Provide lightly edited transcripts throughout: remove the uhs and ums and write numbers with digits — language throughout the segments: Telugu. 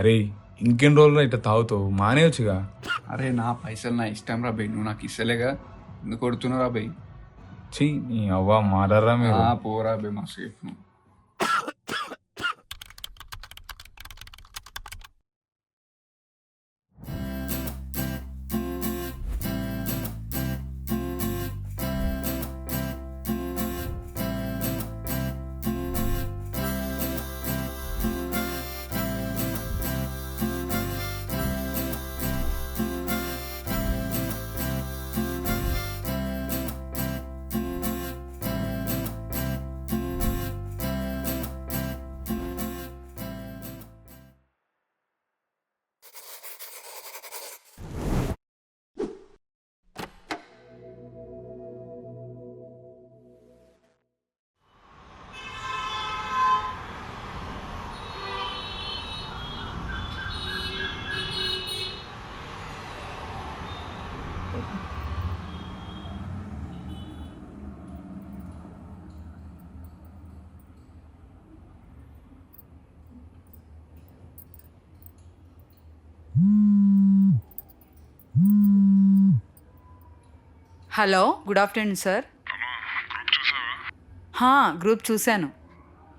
అరే ఇంకెన్ని రోజులు ఇట్లా తాగుతావు మానేయచ్చుగా. అరే నా పైసలు నా ఇష్టం రా బై, నువ్వు నాకు ఇస్తలేగా, ఎందుకు కొడుతున్నారా బై? చెయ్యి నీ అవ్వ మారరా మీరు. పోరా బై మా safe. Hello, good afternoon sir. Group చూశాను.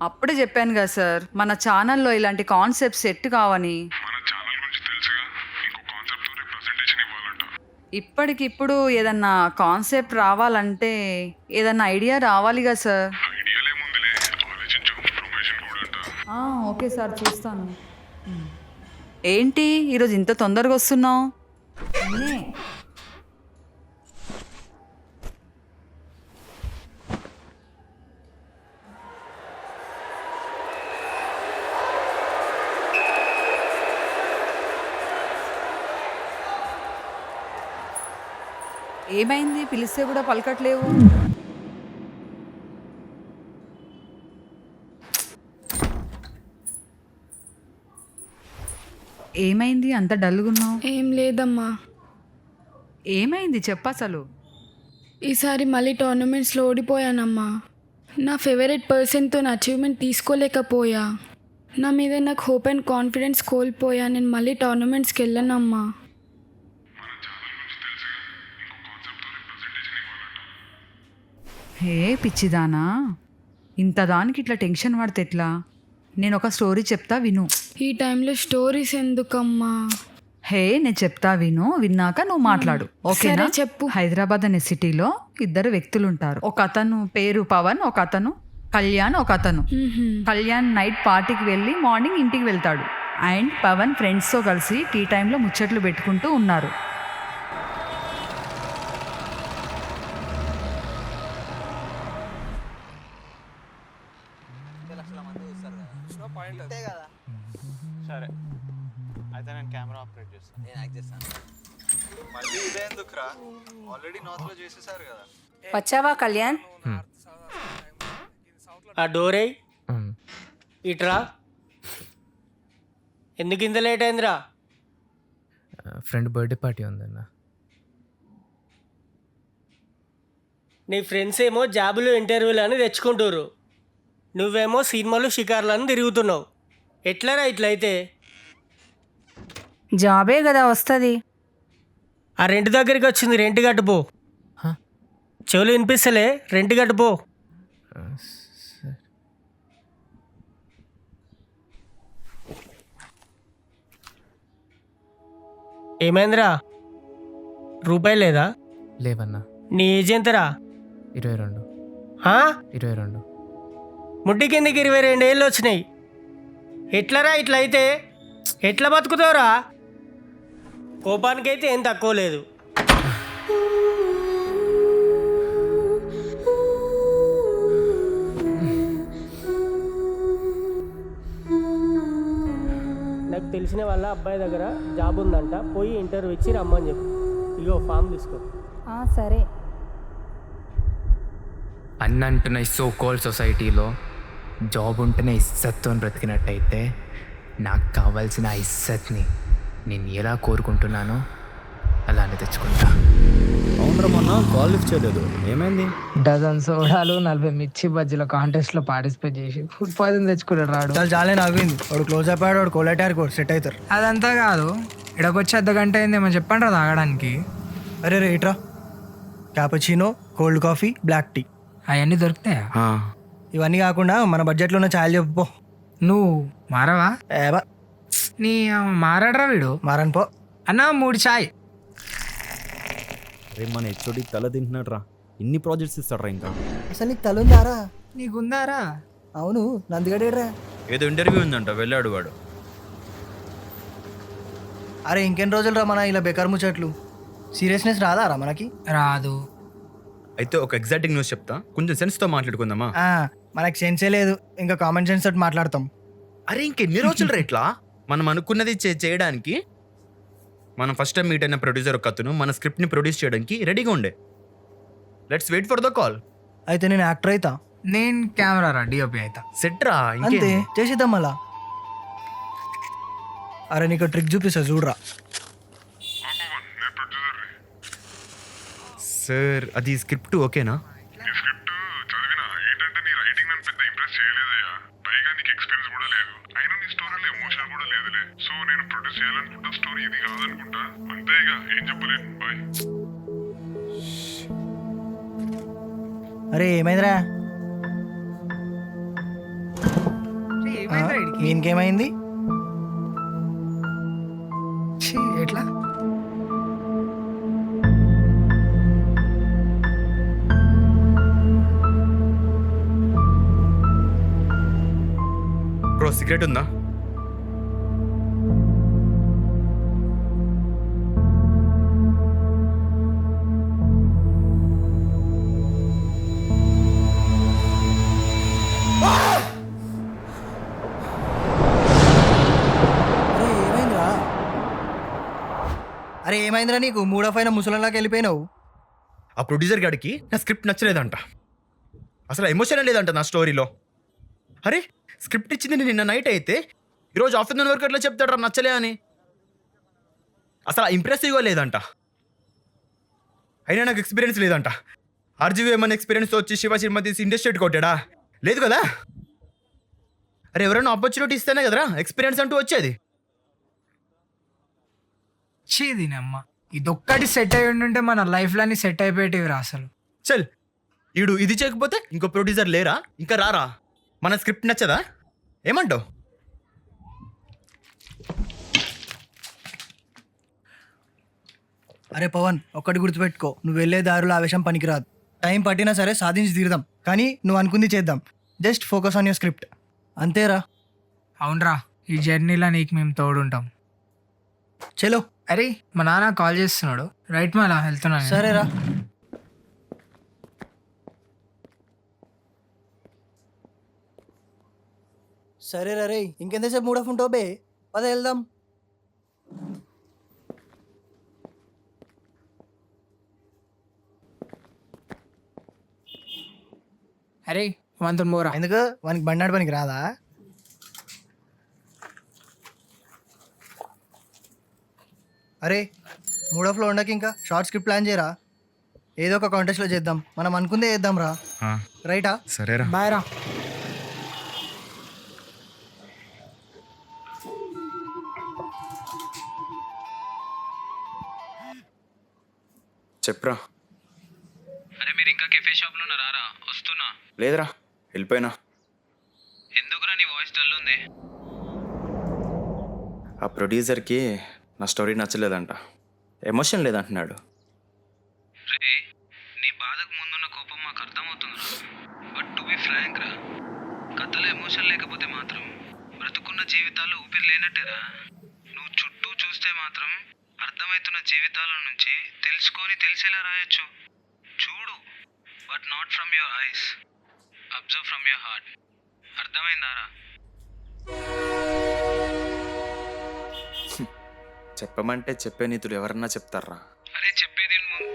అప్పుడే చెప్పాను కదా సార్, మన ఛానల్లో ఇలాంటి కాన్సెప్ట్ సెట్ కావని. ఇప్పటికిప్పుడు ఏదన్నా కాన్సెప్ట్ రావాలంటే ఏదన్నా ఐడియా రావాలి కదా సార్. ఓకే సార్, చూస్తాను. ఏంటి ఈరోజు ఇంత తొందరగా వస్తున్నావు? ఏమైంది, పిలిస్తే కూడా పలకట్లేవు? ఏమైంది అంత డల్గున్నావు? ఏం లేదమ్మా. ఏమైంది చెప్పసలు? ఈసారి మళ్ళీ టోర్నమెంట్స్లో ఓడిపోయానమ్మా. నా ఫేవరెట్ పర్సన్తో నా అచీవ్మెంట్ తీసుకోలేకపోయా. నా మీద నాకు హోప్ అండ్ కాన్ఫిడెన్స్ కోల్పోయా. నేను మళ్ళీ టోర్నమెంట్స్కి వెళ్ళానమ్మా. హే పిచ్చిదానా, ఇంత దానికి ఇట్లా టెన్షన్ పడితే ఎట్లా? నేను ఒక స్టోరీ చెప్తా విను. ఈ టైంలో స్టోరీస్ ఎందుకమ్మా? హే నేను చెప్తా విను, విన్నాక నువ్వు మాట్లాడు, ఓకేనా? చెప్పు. హైదరాబాద్ అనే సిటీలో ఇద్దరు వ్యక్తులు ఉంటారు. ఒక అతను పేరు పవన్, ఒక అతను కళ్యాణ్. ఒక అతను కళ్యాణ్ నైట్ పార్టీకి వెళ్ళి మార్నింగ్ ఇంటికి వెళ్తాడు. అండ్ పవన్ ఫ్రెండ్స్తో కలిసి టీ టైంలో ముచ్చట్లు పెట్టుకుంటూ ఉన్నారు. సరే అయితే నేను కెమెరా ఆపరేట్ చేస్తాను. నేను యాక్ట్ చేస్తాను. మళ్ళీ ఇదే ఎందుకురా, ఆల్రెడీ నార్త్లో చేసేసారు కదా. వచ్చావా కళ్యాణ్? ఆ డోరే ఇట్రా. ఎందుకు ఇంత లేట్ అయిందిరా? ఫ్రెండ్ బర్త్డే పార్టీ ఉందన్న. నీ ఫ్రెండ్స్ ఏమో జాబులు ఇంటర్వ్యూలు అని తెచ్చుకుంటారు, నువ్వేమో సినిమాలు షికార్లను తిరుగుతున్నావు. ఎట్లరా ఇట్లయితే? జాబే కదా వస్తుంది. ఆ రెంట్ దగ్గరికి వచ్చింది, రెంట్ కట్టుపో. చెవులు వినిపిస్తలే, రెంట్ కట్టుపో. ఏమైందిరా, రూపాయి లేదా? లేవన్నా. నీ ఏజ్ ఎంతరా? 22. 22. ముడ్డి కిందకి 22 ఏళ్ళు వచ్చినాయి. ఎట్లరా ఇట్లయితే? ఎట్లా బతుకుతావురా? కోపానికైతే ఏం తక్కువ లేదు. నాకు తెలిసిన వాళ్ళ అబ్బాయి దగ్గర జాబ్ ఉందంట, పోయి ఇంటర్వ్యూ ఇచ్చి రమ్మని చెప్పు. ఇగో ఫామ్ తీసుకో. సరే. అన్న అంటున్న ఈ సో కాల్డ్ సొసైటీలో జాబ్ ఉంటేనే ఇజ్జత్తో బ్రతికినట్టయితే నాకు కావాల్సిన ఆ ఇజ్జత్ని నేను ఎలా కోరుకుంటున్నానో అలానే తెచ్చుకుంటా. అవునరా మొన్న కాల్ లిఫ్ట్ చేయలేదు, ఏమైంది? డజన్ సోడాలు 40 మిర్చి బజ్జీల కాంటెస్ట్ లో పార్టిసిపేట్ చేసి ఫుడ్ పాయిజన్ తెచ్చుకున్నాడు రాడు. చాలా చాలే నవ్వింది. వాడు క్లోజ్ అయిపోయాడు, వాడు కోలేటారు కూడా సెట్ అవుతారు. అదంతా కాదు, ఇడకొచ్చి అర్ధగంట అయిందేమో చెప్పండి రా తాగడానికి. అరే రే ఇట్రా, cappuccino, cold coffee, black tea అవన్నీ దొరుకుతాయా? ఇవన్నీ కాకుండా మన బడ్జెట్లో ఉన్న ఛాయలు చెప్పు. నువ్వు మారవా? ఏబా నీ మారాడరా వీడు. మారని పో. అన్నా 3 చాయ్. రే మన హెచ్ఓడి తల తింటున్నాడు రా, ఇన్ని ప్రాజెక్ట్స్ ఇస్తాడు ఇంకా. అసలు నీకు తలుందారా? నీకుందారా? అవును, నందిగడేడ్రా? ఏదో ఇంటర్వ్యూ ఉందంట, వెళ్ళాడు వాడు. అరే ఇంకెన్ని రోజులు రా మన ఇలా బెకార్ ముచ్చట్లు. సీరియస్నెస్ రాదారా మనకి? రాదు. అయితే ఒక ఎగ్జైటింగ్ న్యూస్ చెప్తా, కొంచెం సెన్స్తో మాట్లాడుకుందామా? మనకి సెన్సే లేదు, ఇంకా కామన్ సెన్స్ తోటి మాట్లాడతాం. అరే ఇంకెన్ని రోజులు రా ఇట్లా మనం అనుకున్నది చేయడానికి? మనం ఫస్ట్ టైం మీట్ అయిన ప్రొడ్యూసర్ ఒక అతను మన స్క్రిప్ట్ని ప్రొడ్యూస్ చేయడానికి రెడీగా ఉండే. Let's wait for the call. అయితే నేను యాక్టర్ అవుతా. నేను కెమెరా రా, డిఓపి అవుతా. సెట్ రా, అంతే చేసేద్దాం మళ్ళా. అరే నీకు ట్రిక్ చూపిస్తా చూడరా. సార్ అది స్క్రిప్ట్ ఓకేనా? అరే ఏమైందిరా? వీనికేమైంది? ఎట్లా? బ్రో సిగరెట్ ఉందా? అరే ఏమైందిరా నీకు? మూడ్ ఆఫ్ అయిన ముసలంలాగా వెళ్ళిపోయినావు. ఆ ప్రొడ్యూసర్ గాడికి నా స్క్రిప్ట్ నచ్చలేదంట, అసలు ఎమోషన్ లేదంట నా స్టోరీలో. అరే స్క్రిప్ట్ ఇచ్చింది నిన్న నైట్ అయితే ఈరోజు ఆఫ్టర్నూన్ వరకు ఎట్లా చెప్తాడు రా నచ్చలే అని? అసలు ఇంప్రెసివ్గా లేదంట. అయినా నాకు ఎక్స్పీరియన్స్ లేదంట. ఆర్జీవీ ఏమన్నా ఎక్స్పీరియన్స్ వచ్చి శివ సినిమా తీసి ఇండస్ట్రీ కొట్టాడా? లేదు కదా. అరే ఎవరైనా ఆపర్చునిటీ ఇస్తేనే కదరా ఎక్స్పీరియన్స్ అంటూ వచ్చేది. దీనమ్మ ఇదొక్కటి సెట్ అయి ఉంటే మన లైఫ్లోని సెట్ అయిపోయేటివి రా అసలు. చల్ ఈడు ఇది చేయకపోతే ఇంకో ప్రొడ్యూసర్ లేరా? ఇంకా రారా? మన స్క్రిప్ట్ నచ్చదా? ఏమంటావు? అరే పవన్, ఒక్కటి గుర్తుపెట్టుకో, నువ్వు వెళ్ళే దారిలో ఆవేశం పనికిరాదు. టైం పట్టినా సరే సాధించి తీరుదాం, కానీ నువ్వు అనుకుంది చేద్దాం. Just focus on your script, అంతేరా. అవునరా, ఈ జర్నీలో నీకు మేము తోడుంటాం. చలో. అరే మా నాన్న కాల్ చేస్తున్నాడు, రైట్ మళ్ళా వెళ్తున్నాను. సరేరా. సరే రే, ఇంకెంతసేపు మూడ్ ఆఫ్ ఉంటావు బే? పద వెళ్దాం. అరే వంత మోరా. ఎందుకు? వానికి బండాడు పనికి రాదా? అరే మూడ్ ఆఫ్లో ఉండక ఇంకా షార్ట్ స్క్రిప్ట్ ప్లాన్ చేయరా. ఏదో ఒక కాంటెస్ట్లో చేద్దాం, మనం అనుకుందే చేద్దాం రా. రైటా? సరేరా, బాయ్ రా. చెప్పరా. అరే మీరు ఇంకా కెఫే షాప్లో ఉన్నారా? వస్తున్నా. లేదురా, వెళ్ళిపోయినా. ఎందుకురా నీ వాయిస్ డల్ ఉంది? ఆ ప్రొడ్యూసర్కి నా స్టోరీ నచ్చలేదంట, ఎమోషన్ లేదంటున్నాడు. రే నీ బాధకు ముందున్న కోపం మాకు అర్థమవుతుందిరా, బట్ టు బి ఫ్రాంక్ రా, కథలో ఎమోషన్ లేకపోతే మాత్రం బ్రతుకున్న జీవితాల్లో ఊపిరి లేనట్టేరా. నువ్వు చుట్టూ చూస్తే మాత్రం అర్థమవుతున్న జీవితాల నుంచి తెలుసుకొని తెలిసేలా రాయొచ్చు. చూడు, but not from your eyes, observe from your heart. అర్థమైందారా? చెప్పమంటే చెప్పే నీతులు ఎవరన్నా చెప్తారా? అరే చెప్పేది ముందు.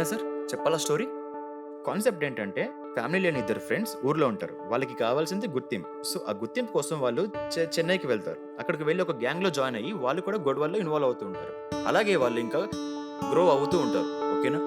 సరేనా సార్, చెప్పాలా స్టోరీ? కాన్సెప్ట్ ఏంటంటే ఫ్యామిలీ లేని ఇద్దరు ఫ్రెండ్స్ ఊర్లో ఉంటారు. వాళ్ళకి కావాల్సింది గుర్తింపు. సో ఆ గుర్తింపు కోసం వాళ్ళు చెన్నైకి వెళ్తారు. అక్కడికి వెళ్ళి ఒక గ్యాంగ్లో జాయిన్ అయ్యి వాళ్ళు కూడా గొడవల్లో ఇన్వాల్వ్ అవుతూ ఉంటారు. అలాగే వాళ్ళు ఇంకా గ్రో అవుతూ ఉంటారు. ఓకేనా?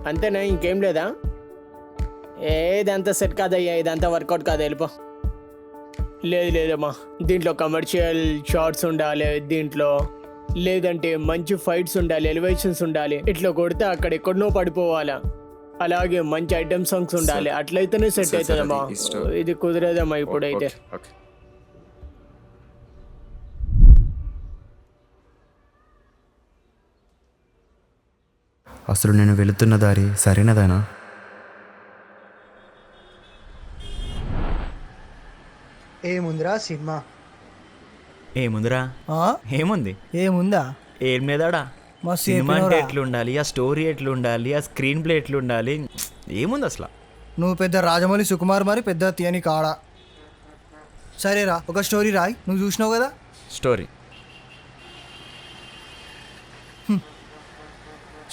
అంతేనా, ఇంకేం లేదా? ఇదంతా సెట్ కాదయ్యా, ఇదంతా వర్కౌట్ కాదు, వెళ్ళిపో. లేదమ్మా, దీంట్లో కమర్షియల్ షార్ట్స్ ఉండాలి దీంట్లో, లేదంటే మంచి ఫైట్స్ ఉండాలి, ఎలివేషన్స్ ఉండాలి. ఇట్లా కొడితే అక్కడ ఎక్కడనో పడిపోవాలా. అలాగే మంచి ఐటమ్ సాంగ్స్ ఉండాలి, అట్లయితేనే సెట్ అవుతుందమ్మా. ఇది కుదరదమ్మా ఇప్పుడైతే. అసలు నేను వెళుతున్న దారి సరైనదేనా? ఏముందిరా సినిమా? ఏముందిరా? ఏముంది? ఏముందా? ఏం లేదాడా? మస్తు సినిమా అంటే చెప్పినవురా. ఎట్లుండాలి, ఆ స్టోరీ ఎట్లుండాలి, ఆ స్క్రీన్ ప్లే ఎట్లుండాలి, ఏముంది అసలు? నువ్వు పెద్ద రాజమౌళి సుకుమార్ మరి పెద్ద తీయని కాడా. సరేరా, ఒక స్టోరీ రాయి, నువ్వు చూసినావు కదా. స్టోరీ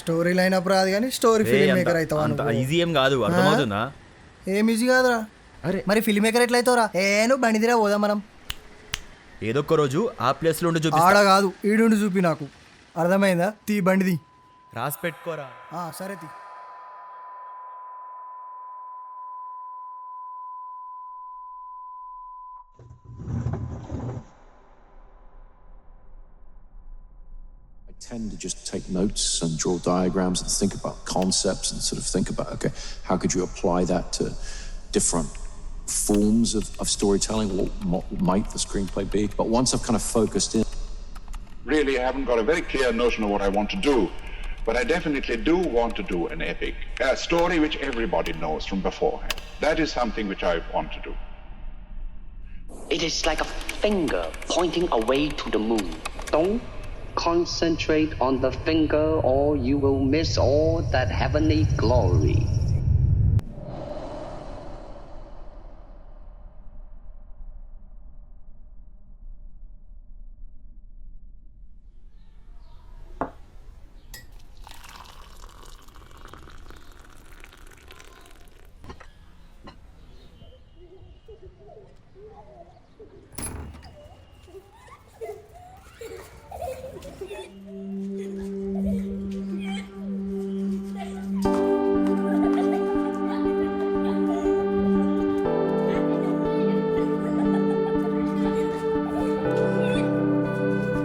స్టోరీ లైన్ అప్ రాదు కానీ స్టోరీ ఫిల్మ్ మేకర్ అవుతావా? అంత ఈజీ ఏం కాదు, అర్థమవుతుందా? ఏం ఈజీ కాదురా. అరే మరి ఫిల్మ్ మేకర్ ఎట్లయితావురా? నువ్వు బండిదిరా పోదాం మనం. ఏదో ఒక రోజు ఆ ప్లేస్లో ఉండి చూపిస్తా. ఆడ కాదు, ఈడుండి చూపి నాకు. అర్థమైందా? తీ బండిది. రాసి పెట్టుకోరా. సరే తీ. tend to just take notes and draw diagrams and think about concepts and sort of think about, okay, how could you apply that to different forms of storytelling? What might the screenplay be? But once I've kind of focused in, really I haven't got a very clear notion of what I want to do, but I definitely do want to do an epic, a story which everybody knows from beforehand. That is something which I want to do. It is like a finger pointing away to the moon. Don't concentrate on the finger or you will miss all that heavenly glory.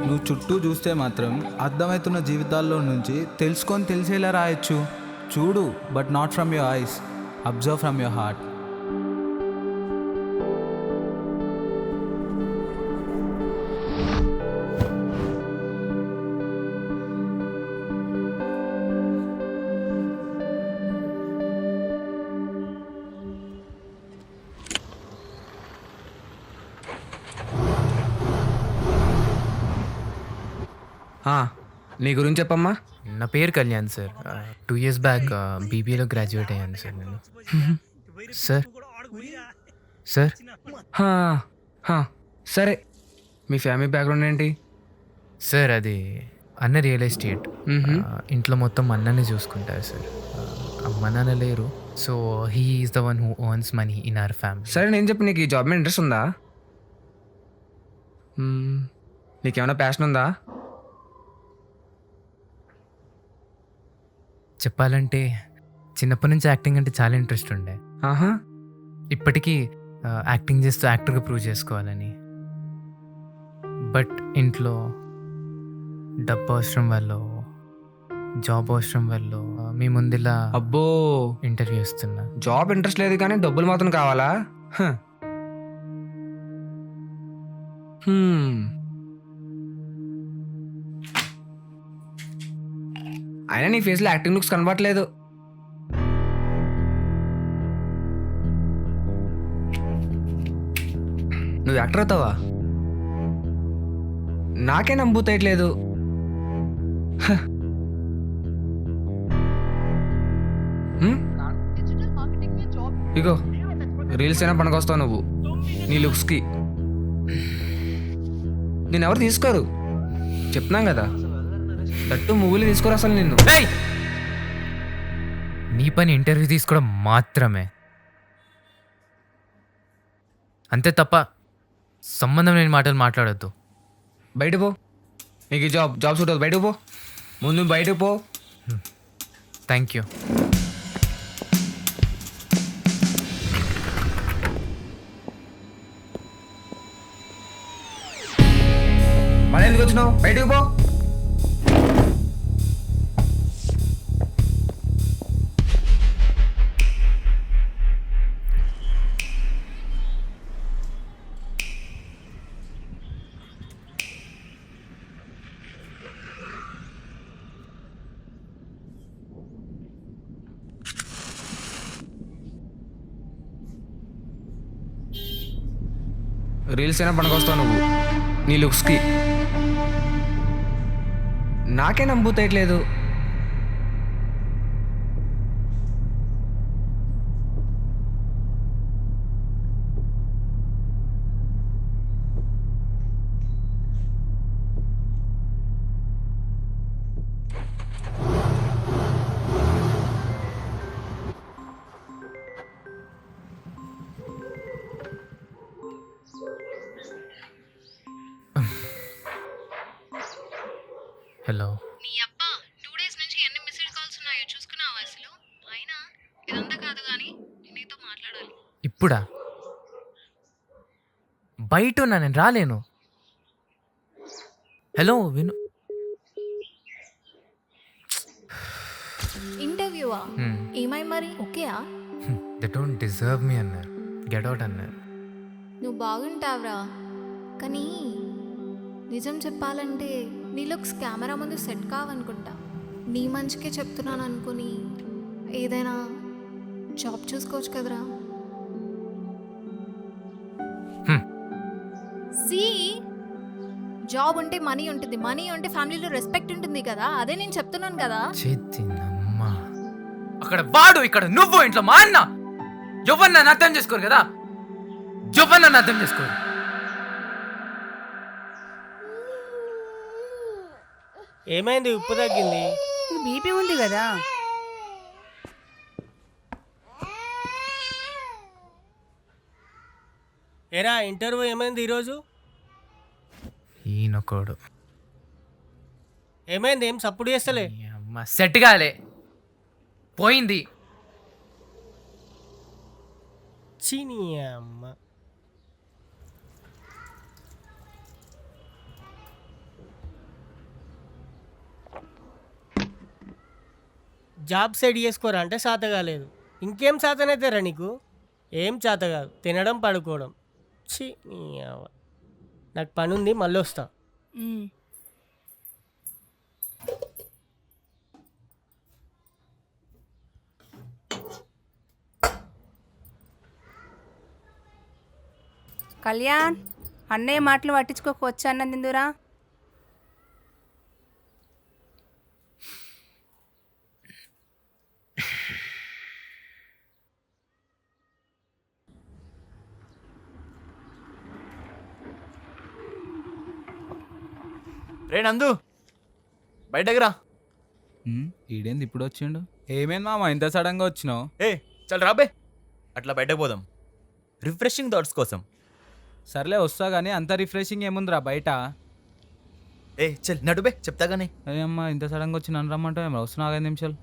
నువ్వు చుట్టూ చూస్తే మాత్రం అర్థమవుతున్న జీవితాల్లో నుంచి తెలుసుకొని తెలిసేలా రాయొచ్చు. చూడు, but not from your eyes, observe from your heart. నీ గురించి చెప్పమ్మా. నా పేరు కళ్యాణ్ సార్. 2 years బ్యాక్ బీబీఏలో గ్రాడ్యుయేట్ అయ్యాను సార్ నేను. సార్ సార్ సరే, మీ ఫ్యామిలీ బ్యాక్గ్రౌండ్ ఏంటి సార్? అది అన్న రియల్ ఎస్టేట్. ఇంట్లో మొత్తం అన్ననే చూసుకుంటారు సార్. అమ్మ నాన్న లేరు, so he is the one who earns money in our family. సరే, నేను చెప్పి నీకు ఈ జాబ్ మీద ఇంట్రెస్ట్ ఉందా? నీకేమైనా ప్యాషన్ ఉందా? చెప్పాలంటే చిన్నప్పటి నుంచి యాక్టింగ్ అంటే చాలా ఇంట్రెస్ట్ ఉండే. ఇప్పటికీ యాక్టింగ్ చేస్తూ యాక్టర్గా ప్రూవ్ చేసుకోవాలని. బట్ ఇంట్లో డబ్బు అవసరం వల్ల, జాబ్ అవసరం వల్ల మీ ముందులా అబ్బో ఇంటర్వ్యూ ఇస్తున్నా. జాబ్ ఇంట్రెస్ట్ లేదు కానీ డబ్బులు మాత్రం కావాలా? అయినా నీ ఫేస్లో యాక్టింగ్ లుక్స్ కనబడట్లేదు. నువ్వు యాక్టర్ అవుతావా? నాకే నమ్ముతాయట్లేదు. ఇగో రీల్స్ అయినా పనికొస్తావు నువ్వు నీ లుక్స్కి. నేను ఎవరు తీసుకోరు, చెప్తున్నాం కదా. దట్టు మూవీలు తీసుకోరు అసలు నిన్ను. నీ పని ఇంటర్వ్యూ తీసుకోవడం మాత్రమే, అంతే తప్ప సంబంధం లేని మాటలు మాట్లాడొద్దు. బయట పో, నీకు ఈ జాబ్ సూట్ అవుతుంది. బయటకు పో, ముందు బయటకు పో. Thank you. మళ్ళీ ఎందుకు వచ్చినావు? బయటకు పో. రీల్స్ అయినా పనికొస్తావు నువ్వు నీ లుక్స్కి. నాకే నమ్ముతాయట్లేదు. హలో. నీ అబ్బా 2 days నుంచి ఎన్ని మిస్డ్ కాల్స్ ఉన్నాయో చూసుకున్నావా అసలు? అయినా ఇదంతా కాదు కానీ నీతో మాట్లాడాలి. ఇప్పుడా? బయట ఉన్నా, నేను రాలేను. హలో విను. ఇంటర్వ్యూవా? ఏమై మరి ఓకేయా? దే డోంట్ డిజర్వ్ మీ అన్నారు, గెట్ అవుట్ అన్నారు. నువ్వు బాగుంటావురా, కానీ నిజం చెప్పాలంటే నీ లుక్స్ కెమెరా ముందు సెట్ కావనుకుంటా. నీ మంచికే చెప్తున్నాను అనుకుని ఏదైనా జాబ్ చూసుకోవచ్చు కదరా. సి జాబ్ ఉంటే మనీ ఉంటుంది, మనీ ఉంటే ఫ్యామిలీలో రెస్పెక్ట్ ఉంటుంది కదా, అదే నేను చెప్తున్నాను కదా. చేతినమ్మా, అక్కడ వాడు, ఇక్కడ నువ్వు, ఇంట్లో మా అన్న. ఎవరు నన్ను అర్థం చేసుకోరు కదా, ఎవరు నన్ను అర్థం చేసుకోరు. ఏమైంది? ఉప్పు తగ్గింది. బీపీ ఉంది కదా. ఏరా ఇంటర్వ్యూ ఏమైంది ఈరోజు? ఈయనొకడు ఏమైంది? ఏం సప్పుడు చేస్తలే. అమ్మ సెట్ కాలే, పోయింది. చీనీ అమ్మ. జాబ్ సెట్ చేసుకోరా అంటే చేత కాలేదు. ఇంకేం చేతనైతేరా నీకు? ఏం చేత కాదు, తినడం పడుకోవడం. ఛీ నీ అవ్వ. నాకు పని ఉంది, మళ్ళీ వస్తా. కళ్యాణ్, అన్నయ్య మాటలు పట్టించుకోక వచ్చాను తిందురా. రే నందు, బయటకు రా. ఈడేంది ఇప్పుడు వచ్చిండు? ఏమేం మామ ఇంత సడన్గా వచ్చినావు? చల్ రాబే, అట్లా బయటకు పోదాం, రిఫ్రెషింగ్ థాట్స్ కోసం. సర్లే వస్తా కానీ అంత రిఫ్రెషింగ్ ఏముందిరా బయట. చల్ నడుబే, చెప్తా కానీ. అమ్మా ఇంత సడన్గా వచ్చి నన్ను రమ్మంటావు ఏమో. వస్తున్నా 5 నిమిషాలు.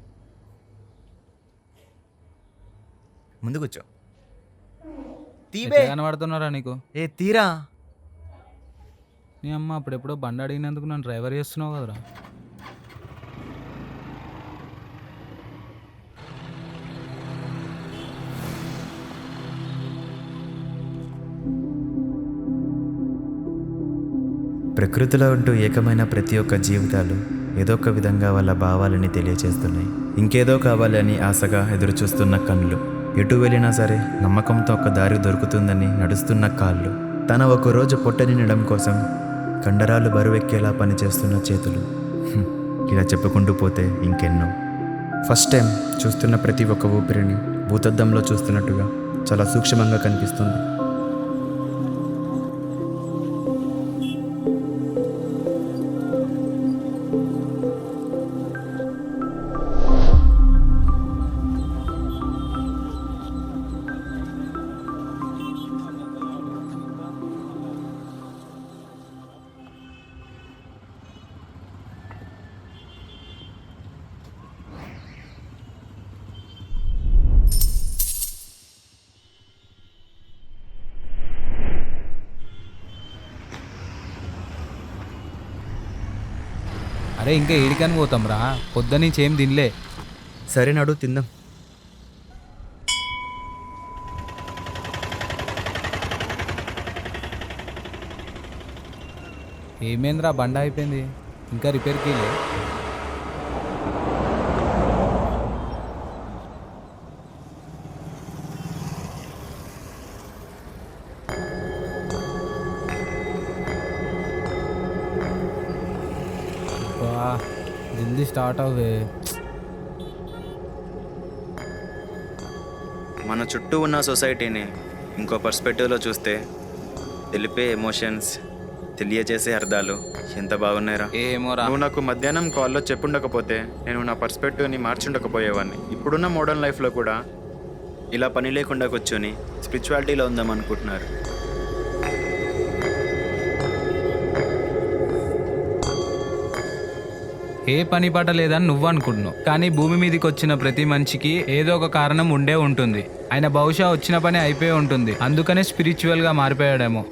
ముందు కూర్చో. కనబడుతున్నారా నీకు? తీరా. నీ అమ్మ అప్పుడెప్పుడో బండి అడిగినందుకు నన్ను డ్రైవర్ చేస్తున్నావు కదరా. ప్రకృతిలో ఉంటూ ఏకమైన ప్రతి ఒక్క జీవితాలు ఏదో ఒక విధంగా వాళ్ళ భావాలని తెలియచేస్తున్నాయి. ఇంకేదో కావాలని ఆశగా ఎదురుచూస్తున్న కళ్ళు, ఎటు వెళ్ళినా సరే నమ్మకంతో ఒక దారి దొరుకుతుందని నడుస్తున్న కాళ్ళు, తన ఒకరోజు పొట్ట నిండడం కోసం కండరాలు బరువెక్కేలా పనిచేస్తున్న చేతులు. ఇలా చెప్పుకుంటూ పోతే ఇంకెన్నో. ఫస్ట్ టైం చూస్తున్న ప్రతి ఒక్క ఊపిరిని భూతద్దంలో చూస్తున్నట్టుగా చాలా సూక్ష్మంగా కనిపిస్తుంది. అరే ఇంకా ఏడికని పోతాం రా, పొద్దున్నుంచి ఏం తినలే. సరే నడు తిందాం. ఏమేంద్రా బండ అయిపోయింది, ఇంకా రిపేర్కి వెళ్ళే. జల్దీ స్టార్ట్ అవ్వే. మన చుట్టూ ఉన్న సొసైటీని ఇంకో పర్స్పెక్టివ్లో చూస్తే తెలిపే ఎమోషన్స్, తెలియజేసే అర్థాలు ఎంత బాగున్నాయిరా. నువ్వు నాకు మధ్యాహ్నం కాల్లో చెప్పుండకపోతే నేను నా పర్స్పెక్టివ్ని మార్చుండకపోయేవాడిని. ఇప్పుడున్న మోడర్న్ లైఫ్లో కూడా ఇలా పని లేకుండా కూర్చొని స్పిరిచువాలిటీలో ఉందాం అనుకుంటున్నారు. ఏ పని పాట లేదని నువ్వు అనుకుంటున్నావు, కానీ భూమి మీదకి వచ్చిన ప్రతి మనిషికి ఏదో ఒక కారణం ఉండే ఉంటుంది. ఆయన బహుశా వచ్చిన పని అయిపోయి ఉంటుంది, అందుకనే స్పిరిచువల్గా మారిపోయాడేమో.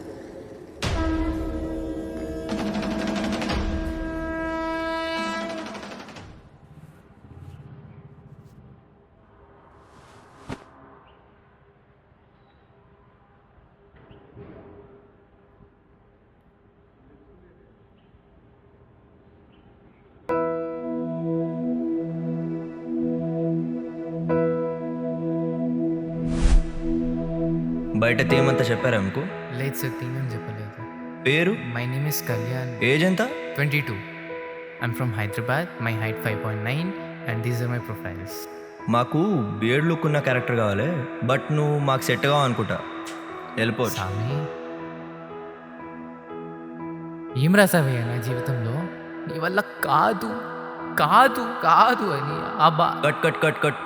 బయట తేమంతా చెప్పారా మీకు? లేదు సార్, తీమని చెప్పలేదు. పేరు? My name is Kalyan. Age ఎంత? 22. I'm from Hyderabad. My height 5.9 and these are my profiles. మాకు బియర్డ్ లుక్ ఉన్న క్యారెక్టర్ కావాలి, బట్ నువ్వు మాకు సెట్ కావు అనుకుంటా. వెళ్ళిపో. ఏం రాసావే నా జీవితంలో? నీ వల్ల కాదు కాదు కాదు అని అబ్బా. Cut cut cut cut.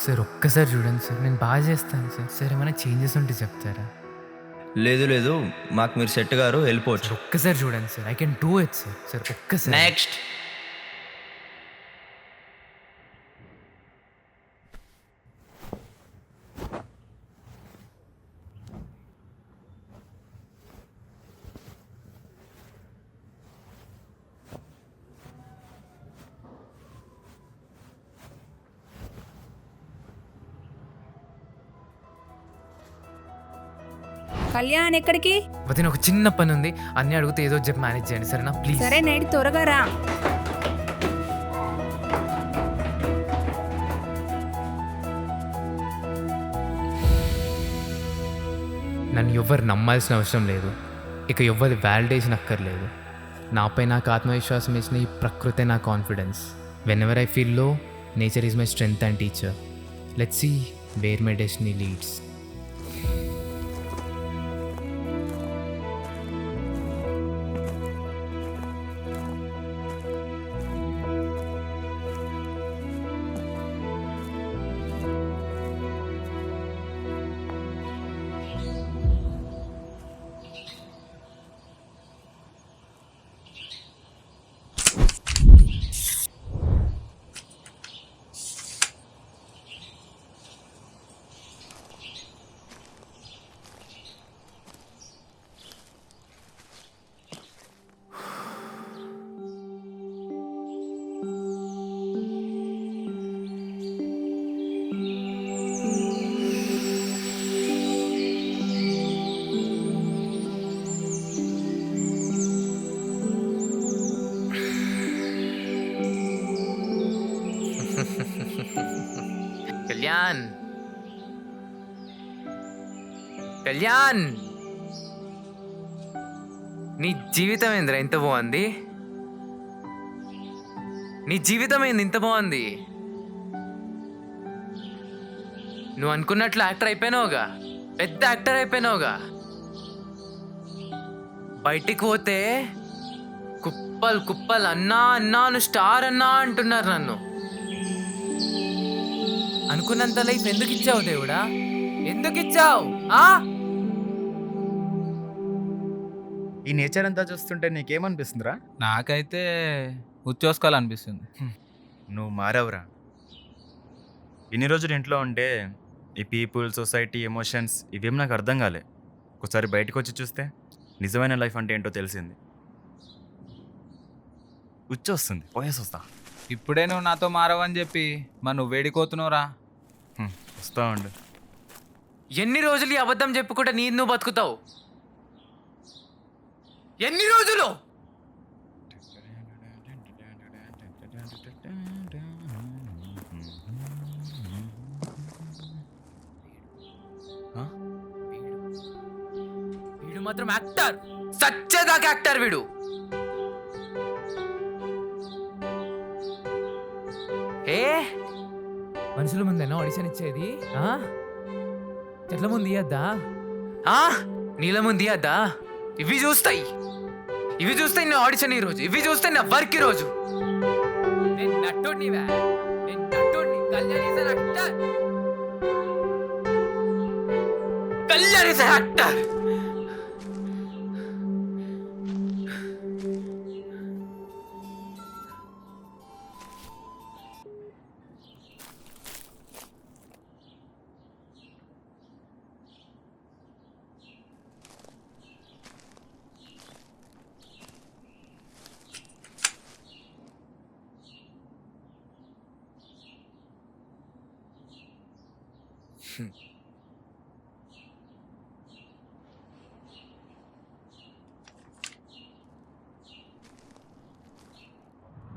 Sir ఒక్కసారి చూడండి సార్, నేను బాగా చేస్తాను సార్. సార్ ఏమైనా చేంజెస్ ఉంటే చెప్తారా? లేదు లేదు, మాకు మీరు సెట్ గారు, వెళ్ళిపోవచ్చు. ఒక్కసారి చూడండి sir, I can do it sir. Sir ఒక్కసారి. నెక్స్ట్. కళ్యాణ్ ఎక్కడికి? వదిన ఒక చిన్న పని ఉంది, అన్నీ అడిగితే ఏదో చెప్పి మేనేజ్ చేయండి సరేనా ప్లీజ్. సరే నైట్ త్వరగా రా. నన్ను ఎవ్వరు నమ్మాల్సిన అవసరం లేదు, ఇక ఎవ్వరి వ్యాలిడేషన్ అక్కర్లేదు. నాపై నాకు ఆత్మవిశ్వాసం ఇచ్చిన ఈ ప్రకృతే నా confidence. Whenever I feel low, nature is my strength and teacher. Let's see where my destiny leads. Kalyan Kalyan నీ జీవితం ఏందిరా ఇంత బాగుంది? నీ జీవితం ఏంది ఇంత బాగుంది? నువ్వు అనుకున్నట్లు యాక్టర్ అయిపోయినావుగా, పెద్ద యాక్టర్ అయిపోయినావుగా. బయటికి పోతే కుప్పలు కుప్పలు అన్నా అన్నా నువ్వు స్టార్ అన్నా అంటున్నారు నన్ను. అనుకున్నంత లైఫ్ ఎందుకు ఇచ్చావు దేవుడా? ఎందుకు ఇచ్చావు? ఈ నేచర్ అంతా చూస్తుంటే నీకేమనిపిస్తుందిరా? నాకైతే ఉచ్చోసుకోవాలనిపిస్తుంది. నువ్వు మారవురా. ఇన్ని రోజులు ఇంట్లో ఉంటే ఈ పీపుల్, సొసైటీ, ఎమోషన్స్ ఇవేం నాకు అర్థం కాలే. ఒకసారి బయటకు వచ్చి చూస్తే నిజమైన లైఫ్ అంటే ఏంటో తెలిసింది. ఉచ్చొస్తుంది, పోయేసి వస్తా. ఇప్పుడే నువ్వు నాతో మారవని చెప్పి మరి నువ్వు వేడికోతున్నావురా. వస్తా ఉండు. ఎన్ని రోజులు ఈ అబద్ధం చెప్పుకుంటే నువ్వు బతుకుతావు? ఎన్ని రోజులు? వీడు మాత్రం యాక్టర్, సచ్చేదాకా యాక్టర్ వీడు. ఏ మనుషుల ముందేనా ఆడిషన్ ఇచ్చేది? చెట్ల ముందు ఇయ్యద్దా? నీళ్ళ ముందు ఇయ్యద్దా? ఇవి చూస్తాయి నా ఆడిషన్ ఈ రోజు, ఇవి చూస్తాయి నా వర్క్ ఈ రోజు. నేను నటుడినివా? నేను నటుడిని. Kalyan is an actor. Kalyan is an actor.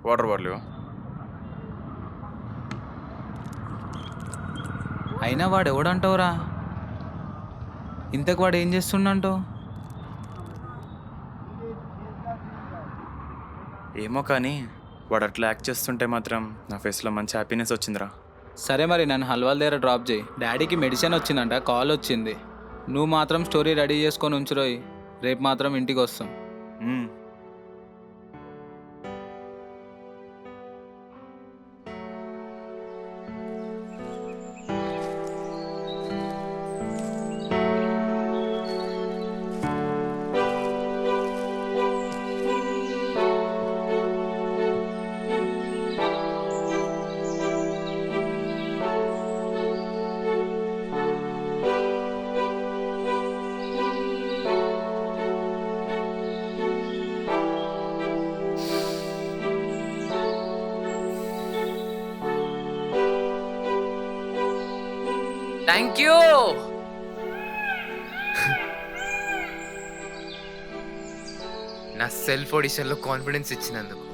Water bottle. అయినా వాడు ఎవడంటావురా? ఇంతకు వాడు ఏం చేస్తుండంటావు? ఏమో కానీ వాడు అట్లా యాక్ట్ చేస్తుంటే మాత్రం నా ఫేస్లో మంచి హ్యాపీనెస్ వచ్చిందిరా. సరే మరి నన్ను హల్వాల్ దగ్గర డ్రాప్ చేయి. డాడీకి మెడిసిన్ వచ్చిందంట, కాల్ వచ్చింది. నువ్వు మాత్రం స్టోరీ రెడీ చేసుకొని ఉంచురోయి. రేపు మాత్రం ఇంటికి వస్తాం. Thank you. నా సెల్ఫ్ ఆడిషన్లో కాన్ఫిడెన్స్ ఇచ్చినందుకు,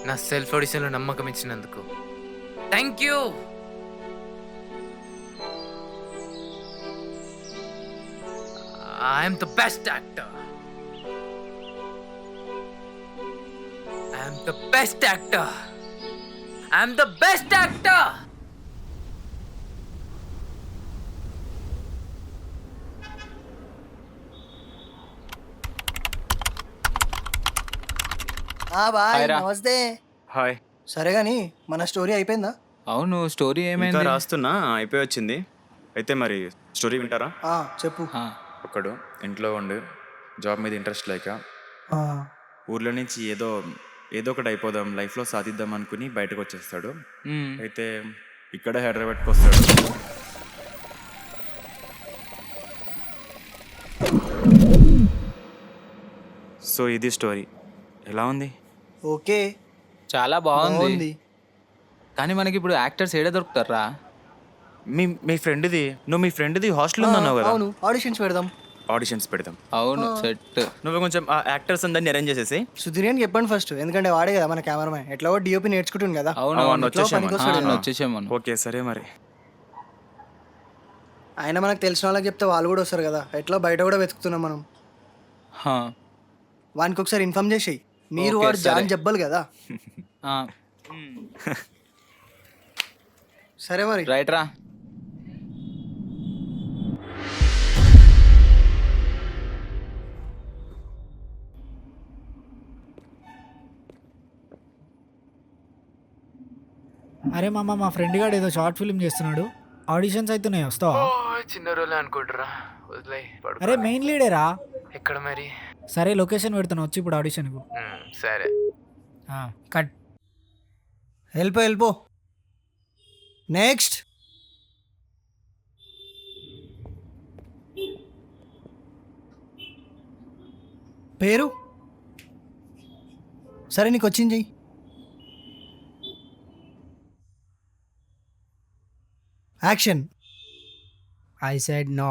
నా సెల్ఫ్ ఆడిషన్లో నమ్మకం ఇచ్చినందుకు thank you. I'm the best actor. I'm the best actor. I'm the best actor. Bye, నమస్తే. హాయ్. సరే కానీ మన స్టోరీ అయిపోయిందా? అవును, స్టోరీ ఏమైంది? ఇంకా రాస్తున్నా, అయిపోయి వచ్చింది. అయితే మరి స్టోరీ వింటారా? చెప్పు. ఒకడు ఇంట్లో ఉండి జాబ్ మీద ఇంట్రెస్ట్ లేక ఊర్లో నుంచి ఏదో ఒకటి అయిపోదాం, లైఫ్లో సాధిద్దాం అనుకుని బయటకు వచ్చేస్తాడు. అయితే ఇక్కడ హైదరాబాద్కి వస్తాడు. సో ఇది స్టోరీ. ఎలా ఉంది? ఓకే, చాలా బాగుంది. కానీ మనకి ఇప్పుడు యాక్టర్స్ ఏడా దొరుకుతారా? మీ ఫ్రెండ్ది, నువ్వు మీ ఫ్రెండ్ది హాస్టల్ ఉందన్నావు కదా? అవును, ఆడిషన్స్ పెడదాం. ఆడిషన్స్ పెడదాం. అవును సెట్. నువ్వు కొంచెం ఆ యాక్టర్స్ అందరిని అరేంజ్ చేసేసి. సుధీర్ చెప్పండి ఫస్ట్, ఎందుకంటే వాడే కదా మన కెమెరామెన్, ఎట్లా డిఓపి నేర్చుకుంటుంది కదా. వచ్చేసాము. ఓకే సరే మరి. ఆయన మనకు తెలిసిన వాళ్ళకి చెప్తే వాళ్ళు కూడా వస్తారు కదా, ఎట్లా బయట కూడా వెతుకుతున్నాం మనం. వానికి ఒకసారి ఇన్ఫార్మ్ చేసేయి, మీరు వాడు జాన్ జబ్బలు కదా. సరే మరి రైట్ రా. అరే మామ, మా ఫ్రెండ్ గాడు ఏదో షార్ట్ ఫిల్మ్ చేస్తున్నాడు, ఆడిషన్స్ అవుతున్నాయి, వస్తావా? చిన్న రోజులే అనుకుంటారా, వదిలే. అరే మెయిన్ లీడేరా. ఎక్కడ మరి? సరే లొకేషన్ పెడతాను, వచ్చి ఇప్పుడు ఆడిషన్కు. సరే కట్. వెళ్ళిపో. నెక్స్ట్. పేరు? సరే నీకు వచ్చింది చెయ్యి. Action. I said no.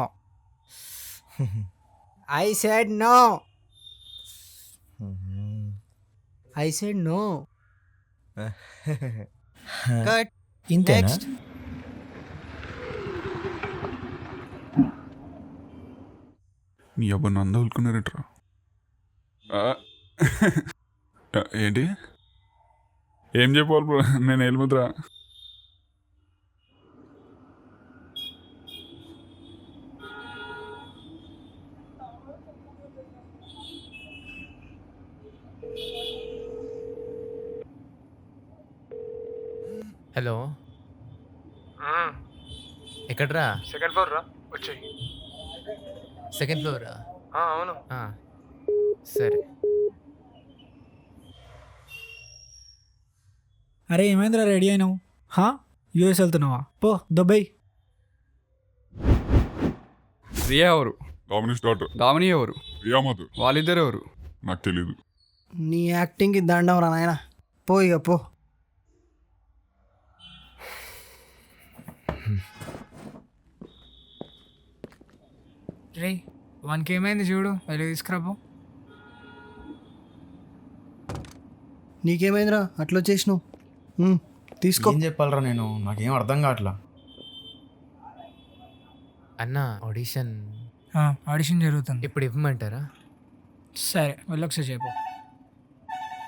I said no. I said no. Cut. Next. మీ అబ్బా నంద ఉల్కున్నారట్రా. ఏంటి ఏం చెప్పాలి బ్రో, నేను వెళ్ళిపోతురా. హలో, ఎక్కడ్రా? సెకండ్ ఫ్లోర్ రా, వచ్చాయి. సెకండ్ ఫ్లోరా? అవును. సరే. అరే ఏమైందిరా, రెడీ అయినావు? యూఎస్ వెళ్తున్నావా? పో దుబాయ్. రియా ఎవరు? డామినీ స్టార్ట్. దామిని ఎవరు? రియా మాధవ్. వాళ్ళిద్దరు ఎవరు? నాకు తెలీదు. నీ యాక్టింగ్కి దండం రా నాయన, పో ఇక పో. రే వానికి ఏమైంది చూడు, వెళ్ళి తీసుకురాబో. నీకేమైందిరా అట్లా వచ్చేసినావు? తీసుకో. ఏం చెప్పాలరా నేను, నాకేం అర్థం కావట్లా. అన్న ఆడిషన్ జరుగుతుంది ఇప్పుడు, ఇవ్వమంటారా? సరే వెళ్ళి ఒకసారి చెప్పు.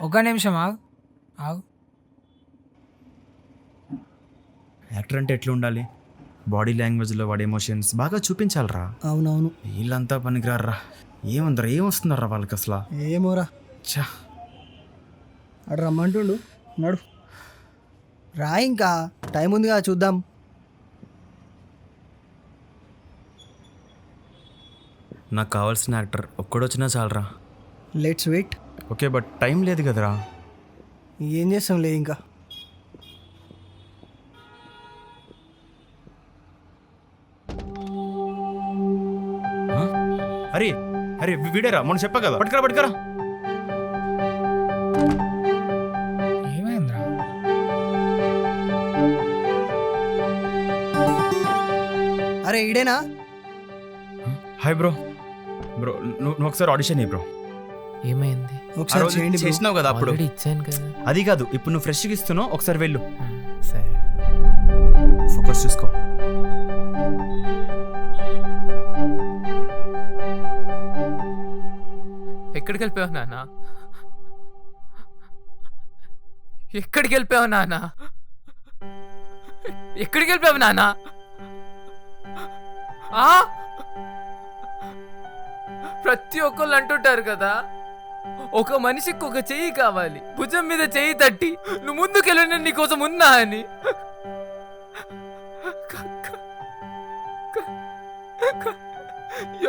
ఒక నిమిషం ఆగు. యాక్టర్ అంటే ఎట్లా ఉండాలి? బాడీ లాంగ్వేజ్లో వాడి ఎమోషన్స్ బాగా చూపించాలరా. అవునవును. వీళ్ళంతా పనికిరారా. ఏముందరా, ఏమొస్తున్నారా వాళ్ళకి అసలు? ఏమోరా. చా, అడు రమ్మంటుండు, నడు రా, ఇంకా టైం ఉందిగా చూద్దాం. నాకు కావాల్సిన యాక్టర్ ఒక్కడొచ్చినా చాలరా. Let's wait. Okay, but time లేదు కదరా. ఏం చేస్తాంలే ఇంకా. అరే అరే వీడేరా, మనం చెప్పా కదా, పట్టుకరా. ఏమైందిరా? అరే ఈడేనా? Hi bro. నువ్వు ఒకసారి ఆడిషన్ ఇవ్వు బ్రో. ఏమైంది? ఒకసారి చేయండి. చేసినావు కదా అప్పుడు. ఇచ్చాను కదా. అది కాదు, ఇప్పుడు నువ్వు ఫ్రెష్గా ఇస్తున్నావు, ఒకసారి వెళ్ళు. సరే, ఫోకస్ చూసుకో. ఎక్కడికి వెళ్ళిపోయావు నాన్న? ఎక్కడికి వెళ్ళిపోయావు నాన్న? ఎక్కడికి వెళ్ళిపోయావు నాన్న? ప్రతి ఒక్కళ్ళు అంటుంటారు కదా, ఒక మనిషికి ఒక చెయ్యి కావాలి, భుజం మీద చెయ్యి తట్టి నువ్వు ముందుకెళ్ళి నేను నీకోసం ఉన్నా అని.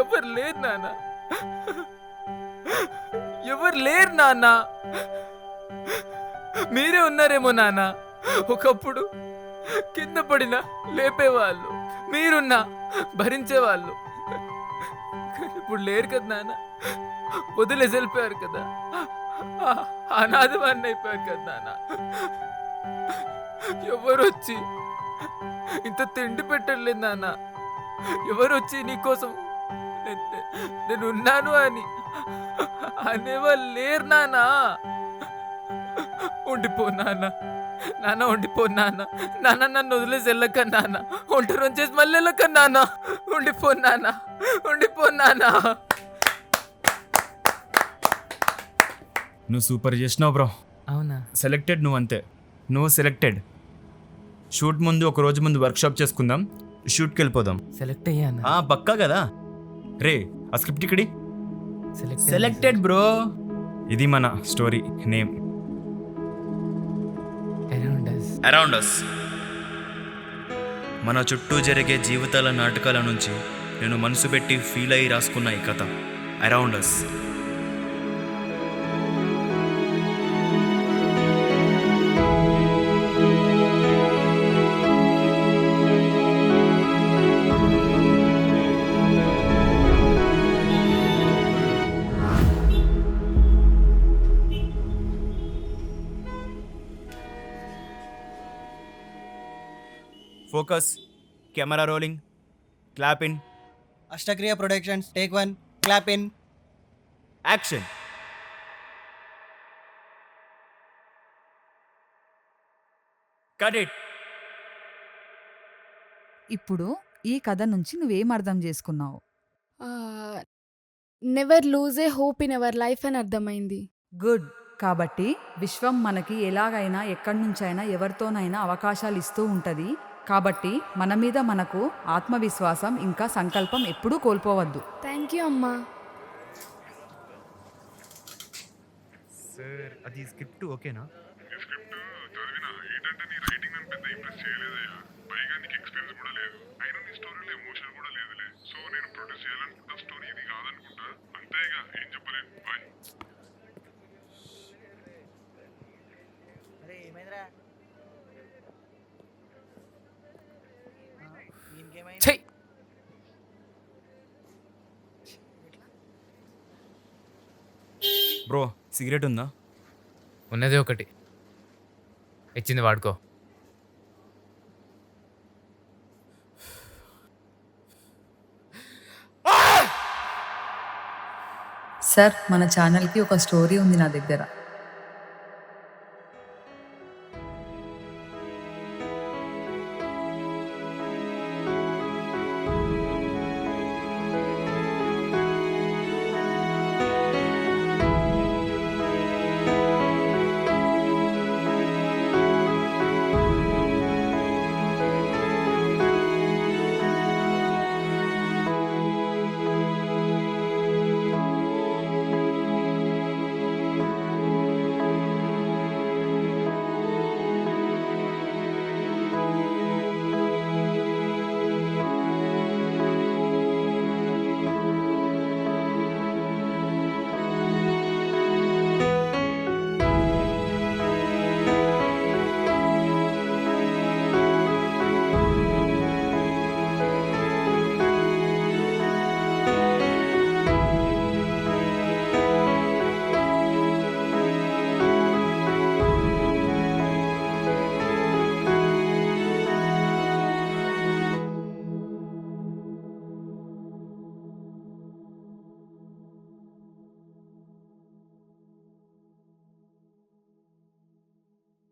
ఎవరు లేరు నాన్న, ఎవరు లేరు నాన్న. మీరే ఉన్నారేమో నాన్న. ఒకప్పుడు కింద పడినా లేపేవాళ్ళు, మీరున్నా భరించేవాళ్ళు. ఇప్పుడు లేరు కదా నాన్న, వదిలేసి వెళ్ళిపోయారు కదా, అనాథవాన్ని అయిపోయారు కదా నాన్న. ఎవరు వచ్చి ఇంత తిండి పెట్టలేదు నాన్న, ఎవరు వచ్చి నీకోసం నేను ఉన్నాను అని అనేవాళ్ళు లేరు నాన్న. ఉండిపో నాన్న, నాన్న ఉండిపో నాన్న, నాన్న నన్ను వదిలేసి వెళ్ళక నాన్న, ఒంటరి చేసి మళ్ళీ వెళ్ళక నాన్న, ఉండిపో నాన్న, ఉండిపో నాన్న. నువ్వు సూపర్ చేసినావు బ్రో. అవునా? సెలెక్టెడ్ నువ్వు అంతే, నువ్వు సెలెక్టెడ్. షూట్ ముందు ఒక రోజు ముందు వర్క్షాప్ చేసుకుందాం, షూట్కి వెళ్ళిపోదాం. సెలెక్ట్ అయ్యాను. పక్కా కదా రే. ఆ స్క్రిప్ట్ ఇక్కడి సెలెక్టెడ్ బ్రో. ఇది మన స్టోరీ నేమ్ అరౌండ్ అస్. మన చుట్టూ జరిగే జీవితాల నాటకాల నుంచి నేను మనసు పెట్టి ఫీల్ అయ్యి రాసుకున్న ఈ కథ around us. Focus, camera rolling, clap in. Ashtakriya productions, take 1, clap in, action. Cut it. ఇప్పుడు ఈ కథ నుంచి నువ్వేం అర్థం చేసుకున్నావు? Never lose a hope in our life అని అర్థమైంది. గుడ్. కాబట్టి విశ్వం మనకి ఎలాగైనా ఎక్కడి నుంచైనా ఎవరితోనైనా అవకాశాలు ఇస్తూ ఉంటుంది. కాబట్టి మన మీద మనకు ఆత్మవిశ్వాసం ఇంకా సంకల్పం ఎప్పుడూ కోల్పోవద్దు. థ్యాంక్ యూ అమ్మా. సార్ అది స్క్రిప్ట్ ఓకేనా? బ్రో సిగరెట్ ఉందా? ఉన్నది ఒకటి, ఇచ్చింది వాడుకో. సార్, మన ఛానల్కి ఒక స్టోరీ ఉంది నా దగ్గర.